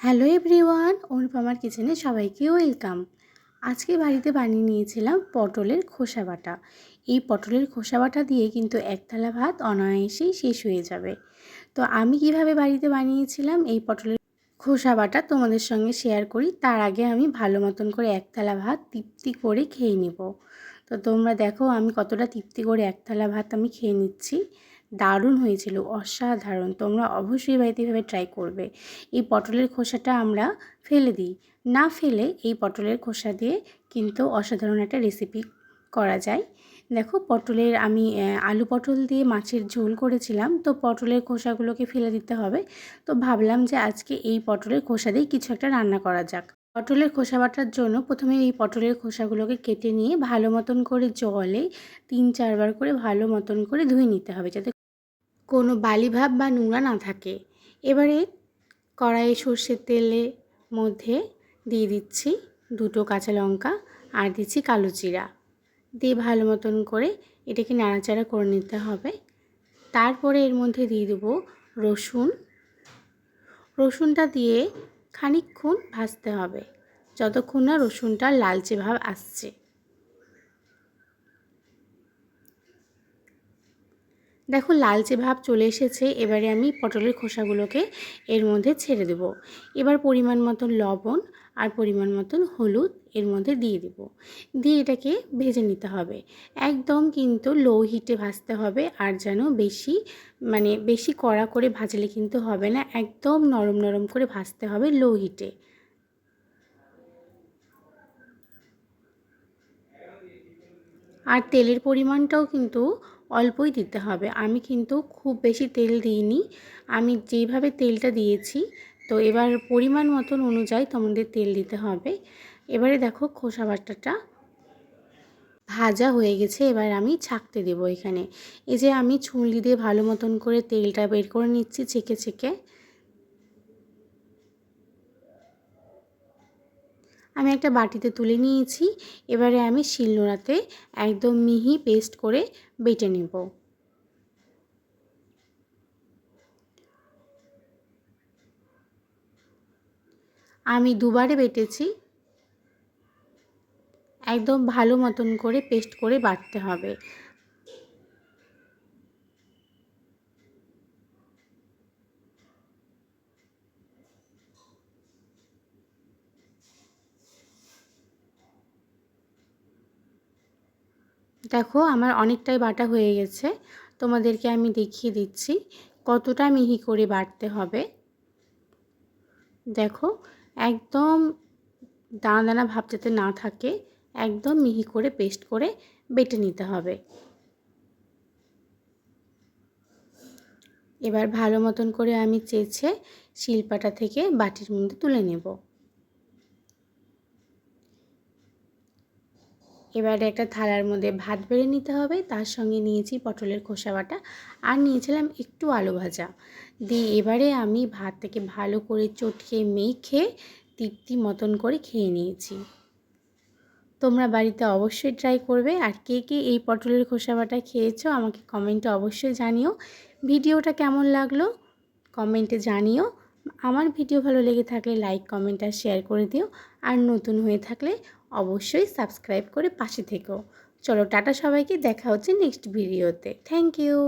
Hello everyone, অনুপমার কিচেনে সবাইকে welcome. আজকে বাড়িতে বানিয়ে নিয়েছিলাম পটলের খোসা বাটা। এই পটলের খোসা বাটা দিয়ে কিন্তু এক থালা ভাত অনায়াসেই শেষ হয়ে যাবে। তো আমি কিভাবে বাড়িতে বানিয়েছিলাম এই পটলের খোসা বাটা তোমাদের সঙ্গে শেয়ার করি। তার আগে আমি ভালো মতন করে এক থালা ভাত তৃপ্তি করে খেয়ে নেব। তো তোমরা দেখো আমি কতটা তৃপ্তি করে এক থালা ভাত আমি খেয়ে নিচ্ছি। দারুণ হয়েছিল, অসাধারণ। তোমরা অবশ্যই বাড়িতে এভাবে ট্রাই করবে। এই পটলের খোসাটা আমরা ফেলে দিই, না ফেলে এই পটলের খোসা দিয়ে কিন্তু অসাধারণ একটা রেসিপি করা যায়। দেখো পটলের আমি আলু পটল দিয়ে মাছের ঝোল করেছিলাম, তো পটলের খোসাগুলোকে ফেলে দিতে হবে। তো ভাবলাম যে আজকে এই পটলের খোসা দিয়ে কিছু একটা রান্না করা যাক। পটলের খোসা বাটার জন্য প্রথমে এই পটলের খোসাগুলোকে কেটে নিয়ে ভালো মতন করে জলে 3-4 বার করে ভালো মতন করে ধুয়ে নিতে হবে, যাতে কোনো বালিভাব বা নোংরা না থাকে। এবারে কড়াইয়ে সর্ষের তেলের মধ্যে দিয়ে দিচ্ছি 2টো কাঁচা লঙ্কা আর দিচ্ছি কালো জিরা দিয়ে ভালো মতন করে এটাকে নাড়াচাড়া করে নিতে হবে। তারপরে এর মধ্যে দিয়ে দেবো রসুনটা দিয়ে খানিকক্ষণ ভাজতে হবে, যতক্ষণ না রসুনটা লালচে ভাব আসছে। দেখো লালচে ভাব চলে এসেছে। এবারে আমি পটলের খোসাগুলোকে এর মধ্যে ছেড়ে দেব। এবার পরিমাণ মতন লবণ আর পরিমাণ মতন হলুদ এর মধ্যে দিয়ে দেব, দিয়ে এটাকে ভেজে নিতে হবে। একদম কিন্তু লো হিটে ভাজতে হবে, আর যেন বেশি কড়া করে ভাজলে কিন্তু হবে না, একদম নরম নরম করে ভাজতে হবে লো হিটে। আর তেলের পরিমাণটাও কিন্তু অল্পই দিতে হবে। আমি কিন্তু খুব বেশি তেল দিইনি, আমি যেইভাবে তেলটা দিয়েছি। তো এবার পরিমাণ মতন অনুযায়ী তোমাদের তেল দিতে হবে। এবারে দেখো খোসা বাটাটা ভাজা হয়ে গেছে, এবার আমি ছাঁকতে দেবো এখানে। এই যে আমি ছুঁলি দিয়ে ভালো মতন করে তেলটা বের করে নিচ্ছি ছেঁকে ছেঁকে। আমি একটা বাটিতে তুলে নিয়েছি। এবারে আমি শিলনোড়াতে একদম মিহি পেস্ট করে বেটে নেব। আমি দুবারে বেটেছি, একদম ভালো মতন করে পেস্ট করে বাটতে হবে। দেখো আমার অনেকটাই বাটা হয়ে গেছে, তোমাদেরকে আমি দেখিয়ে দিচ্ছি কতটা মিহি করে বাটতে হবে। দেখো একদম দানা দানা ভাব যাতে না থাকে, একদম মিহি করে পেস্ট করে বেটে নিতে হবে। এবার ভালো মতন করে আমি চেঁচে শিলপাটা থেকে বাটির মধ্যে তুলে নেব। এবারে একটা থালার মধ্যে ভাত বেড়ে নিতে হবে, তার সঙ্গে নিয়েছি পটলের খোসা বাটা আর নিয়েছিলাম একটু আলু ভাজা দিয়ে এবারে আমি ভাত থেকে ভালো করে চটকে মেখে তৃপ্তি মতন করে খেয়ে নিয়েছি। তোমরা বাড়িতে অবশ্যই ট্রাই করবে। আর কে কে এই পটলের খোসা বাটা খেয়েছো আমাকে কমেন্টে অবশ্যই জানিও। ভিডিওটা কেমন লাগলো কমেন্টে জানিও। আমার ভিডিও ভালো লেগে থাকলে লাইক কমেন্ট আর শেয়ার করে দিও। আর নতুন হয়ে থাকলে অবশ্যই সাবস্ক্রাইব করে পাশে থেকো। চলো টাটা সবাইকে, দেখা হচ্ছে নেক্সট ভিডিওতে। Thank you.